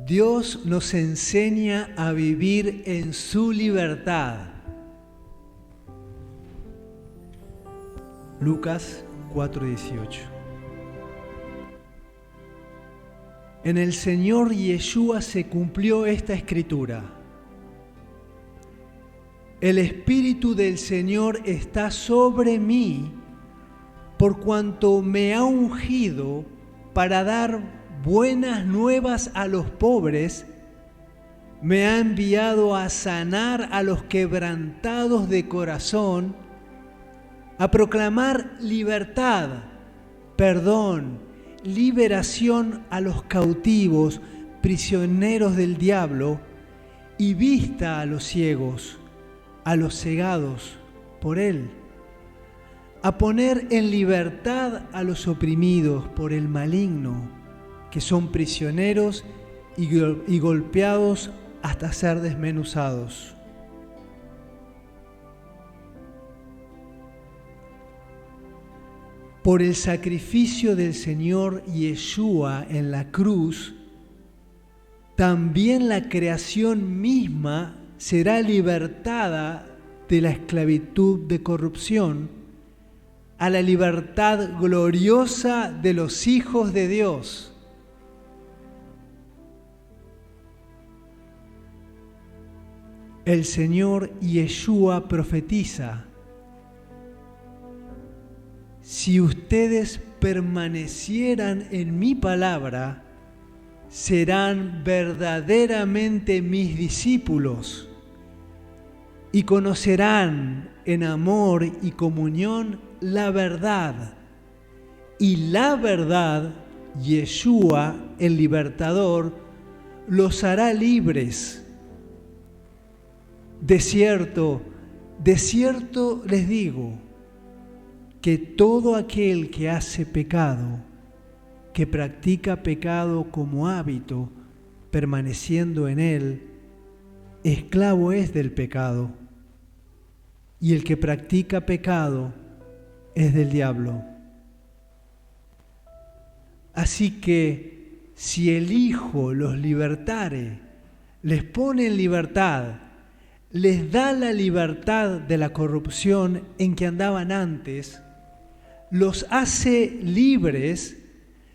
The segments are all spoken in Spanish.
Dios nos enseña a vivir en su libertad. Lucas 4:18. En el Señor Yeshua se cumplió esta escritura. El Espíritu del Señor está sobre mí, por cuanto me ha ungido para dar buenas nuevas a los pobres, me ha enviado a sanar a los quebrantados de corazón, a proclamar libertad, perdón, liberación a los cautivos, prisioneros del diablo, y vista a los ciegos, a los cegados por Él, a poner en libertad a los oprimidos por el maligno, que son prisioneros y golpeados hasta ser desmenuzados. Por el sacrificio del Señor Yeshua en la cruz, también la creación misma será libertada de la esclavitud de corrupción a la libertad gloriosa de los hijos de Dios. El Señor Yeshua profetiza: si ustedes permanecieran en mi palabra, serán verdaderamente mis discípulos y conocerán en amor y comunión la verdad. Y la verdad, Yeshua, el libertador, los hará libres. De cierto les digo, que todo aquel que hace pecado, que practica pecado como hábito, permaneciendo en él, esclavo es del pecado. Y el que practica pecado es del diablo. Así que si el Hijo los libertare, les pone en libertad, les da la libertad de la corrupción en que andaban antes, los hace libres,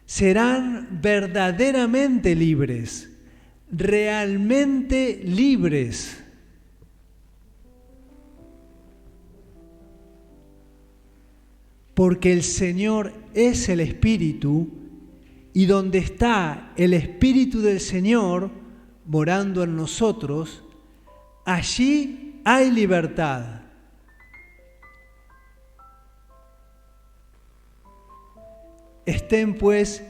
serán verdaderamente libres, realmente libres. Porque el Señor es el Espíritu, y donde está el Espíritu del Señor morando en nosotros, allí hay libertad. Estén pues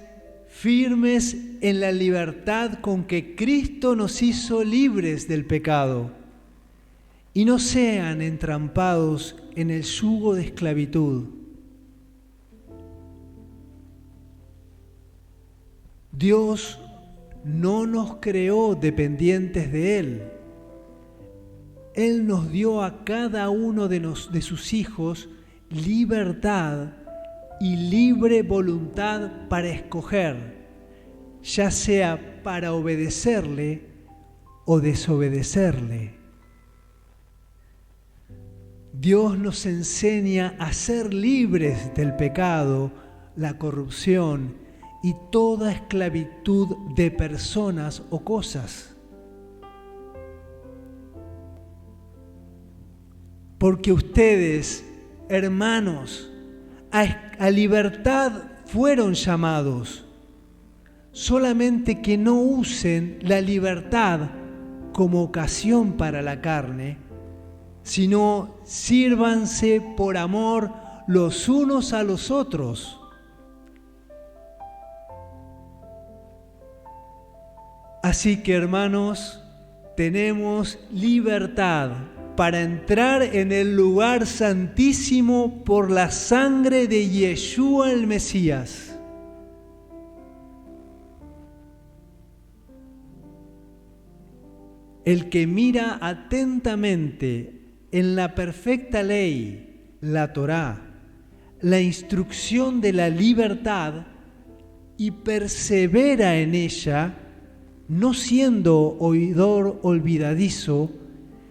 firmes en la libertad con que Cristo nos hizo libres del pecado, y no sean entrampados en el yugo de esclavitud. Dios no nos creó dependientes de Él. Él nos dio a cada uno de sus hijos libertad y libre voluntad para escoger, ya sea para obedecerle o desobedecerle. Dios nos enseña a ser libres del pecado, la corrupción y toda esclavitud de personas o cosas. Porque ustedes, hermanos, a libertad fueron llamados, solamente que no usen la libertad como ocasión para la carne, sino sírvanse por amor los unos a los otros. Así que, hermanos, tenemos libertad para entrar en el lugar santísimo por la sangre de Yeshua el Mesías. El que mira atentamente en la perfecta ley, la Torá, la instrucción de la libertad, y persevera en ella, no siendo oidor olvidadizo,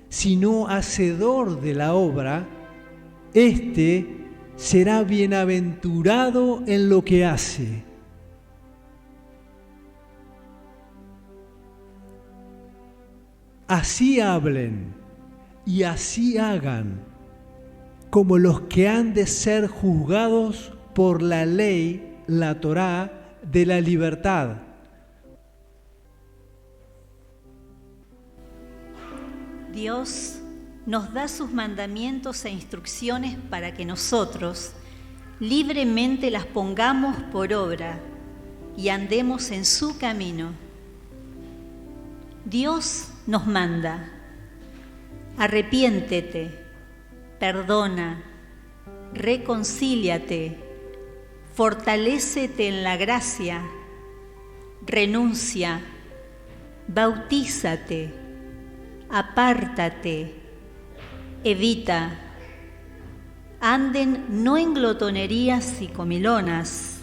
sino hacedor de la obra, éste será bienaventurado en lo que hace. Así hablen y así hagan, como los que han de ser juzgados por la ley, la Torá, de la libertad. Dios nos da sus mandamientos e instrucciones para que nosotros libremente las pongamos por obra y andemos en su camino. Dios nos manda: arrepiéntete, perdona, reconcíliate, fortalécete en la gracia, renuncia, bautízate, apártate, evita, anden no en glotonerías y comilonas,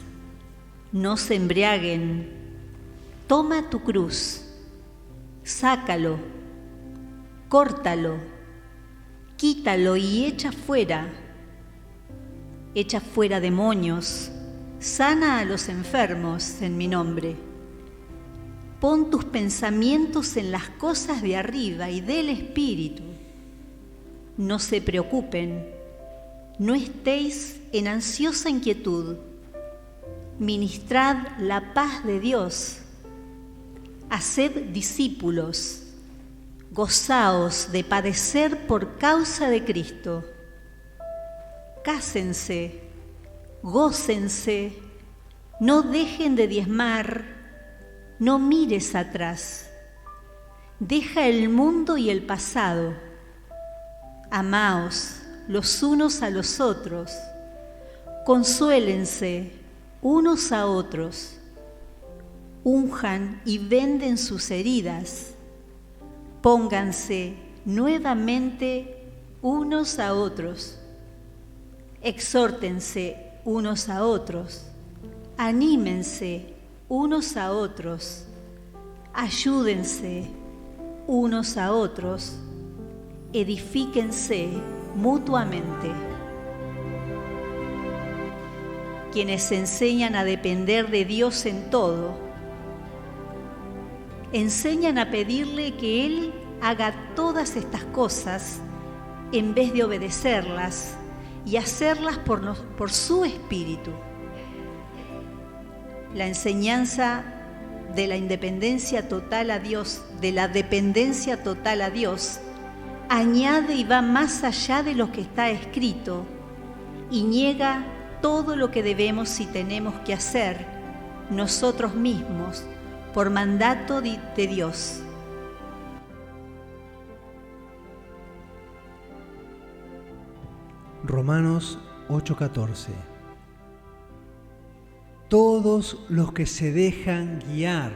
no se embriaguen, toma tu cruz, sácalo, córtalo, quítalo y echa fuera demonios, sana a los enfermos en mi nombre. Pon tus pensamientos en las cosas de arriba y del Espíritu. No se preocupen, no estéis en ansiosa inquietud. Ministrad la paz de Dios. Haced discípulos. Gozaos de padecer por causa de Cristo. Cásense, gócense, no dejen de diezmar. No mires atrás, deja el mundo y el pasado, amaos los unos a los otros, consuélense unos a otros, unjan y venden sus heridas, pónganse nuevamente unos a otros, exhórtense unos a otros, anímense unos a otros, ayúdense unos a otros, edifíquense mutuamente. Quienes enseñan a depender de Dios en todo, enseñan a pedirle que Él haga todas estas cosas en vez de obedecerlas y hacerlas por su Espíritu. La enseñanza de la independencia total a Dios, de la dependencia total a Dios, añade y va más allá de lo que está escrito y niega todo lo que debemos y tenemos que hacer nosotros mismos por mandato de Dios. Romanos 8:14. Todos los que se dejan guiar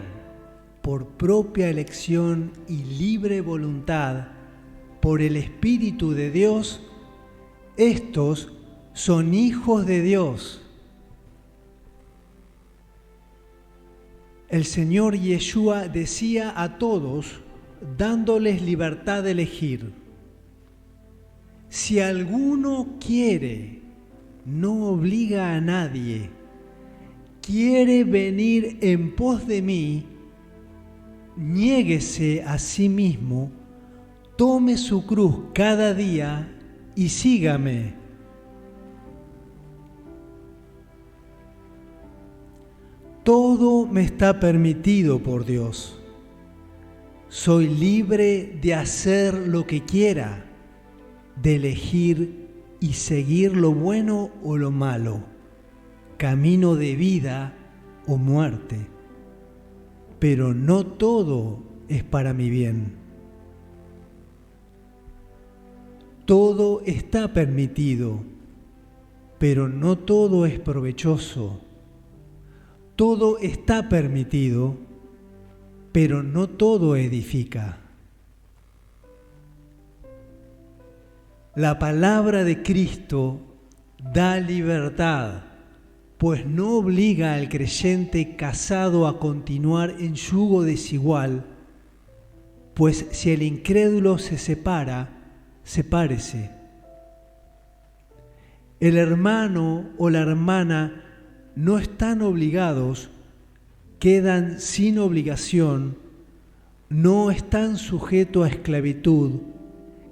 por propia elección y libre voluntad por el Espíritu de Dios, estos son hijos de Dios. El Señor Yeshua decía a todos, dándoles libertad de elegir: si alguno quiere, no obliga a nadie, quiere venir en pos de mí, niéguese a sí mismo, tome su cruz cada día y sígame. Todo me está permitido por Dios. Soy libre de hacer lo que quiera, de elegir y seguir lo bueno o lo malo, camino de vida o muerte. Pero no todo es para mi bien. Todo está permitido, pero no todo es provechoso. Todo está permitido, pero no todo edifica. La palabra de Cristo da libertad, pues no obliga al creyente casado a continuar en yugo desigual, pues si el incrédulo se separa, sepárese. El hermano o la hermana no están obligados, quedan sin obligación, no están sujetos a esclavitud,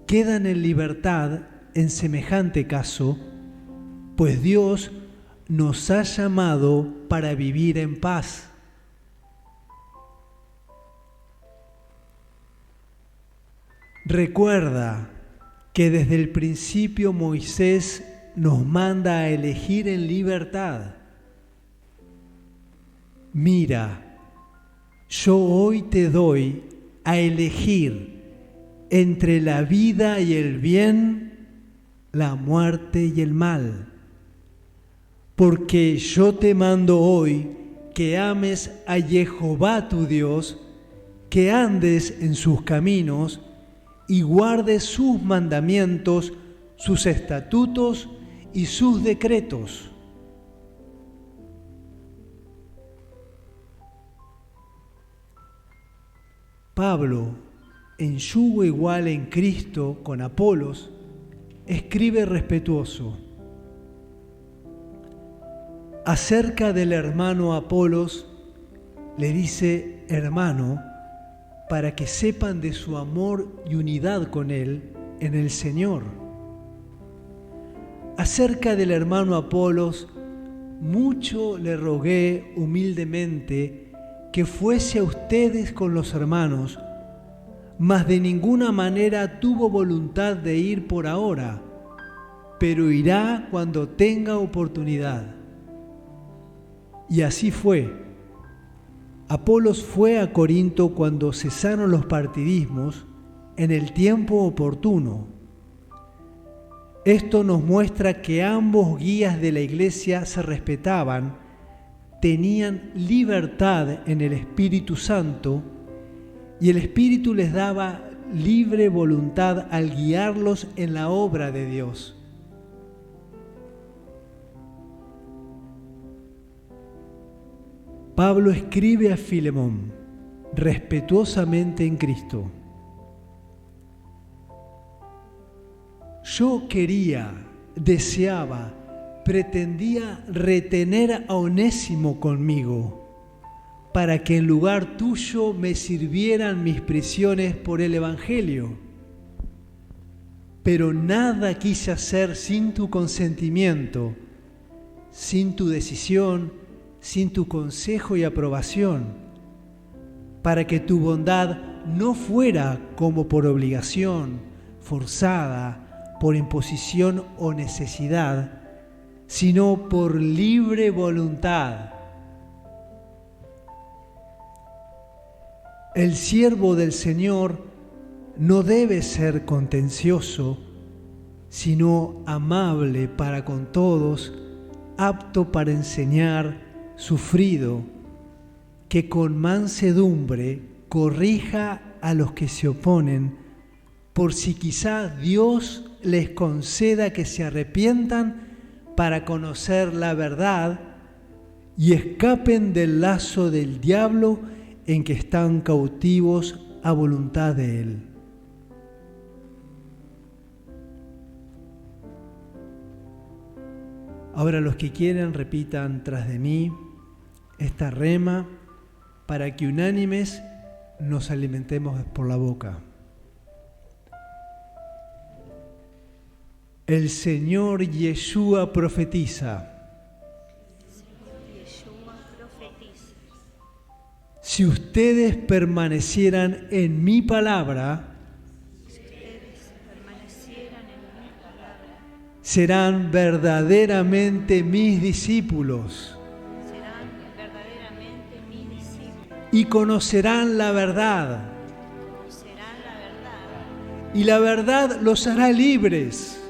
quedan en libertad en semejante caso, pues Dios nos ha llamado para vivir en paz. Recuerda que desde el principio Moisés nos manda a elegir en libertad. Mira, yo hoy te doy a elegir entre la vida y el bien, la muerte y el mal. Porque yo te mando hoy que ames a Jehová tu Dios, que andes en sus caminos y guardes sus mandamientos, sus estatutos y sus decretos. Pablo, en yugo igual en Cristo con Apolos, escribe respetuoso: acerca del hermano Apolos, le dice hermano, para que sepan de su amor y unidad con él en el Señor. Acerca del hermano Apolos, mucho le rogué humildemente que fuese a ustedes con los hermanos, mas de ninguna manera tuvo voluntad de ir por ahora, pero irá cuando tenga oportunidad. Y así fue. Apolos fue a Corinto cuando cesaron los partidismos, en el tiempo oportuno. Esto nos muestra que ambos guías de la iglesia se respetaban, tenían libertad en el Espíritu Santo y el Espíritu les daba libre voluntad al guiarlos en la obra de Dios. Pablo escribe a Filemón, respetuosamente en Cristo: yo quería, deseaba, pretendía retener a Onésimo conmigo, para que en lugar tuyo me sirvieran mis prisiones por el Evangelio. Pero nada quise hacer sin tu consentimiento, sin tu decisión, sin tu consejo y aprobación, para que tu bondad no fuera como por obligación, forzada, por imposición o necesidad, sino por libre voluntad. El siervo del Señor no debe ser contencioso, sino amable para con todos, apto para enseñar, sufrido, que con mansedumbre corrija a los que se oponen, por si quizá Dios les conceda que se arrepientan para conocer la verdad y escapen del lazo del diablo en que están cautivos a voluntad de él. Ahora los que quieran repitan tras de mí esta rema para que unánimes nos alimentemos por la boca. El Señor Yeshua profetiza. Si ustedes permanecieran en mi palabra, serán verdaderamente mis discípulos. Y conocerán la verdad. Y la verdad los hará libres.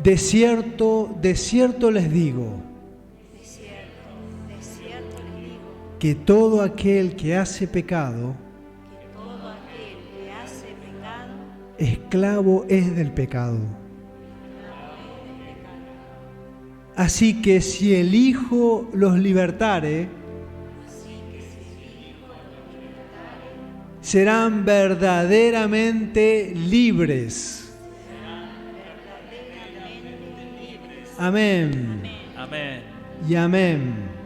De cierto, de cierto les digo, que todo aquel que hace pecado, esclavo es del pecado. Así que si el Hijo los libertare, serán verdaderamente libres. Amén. Amén. Y amén.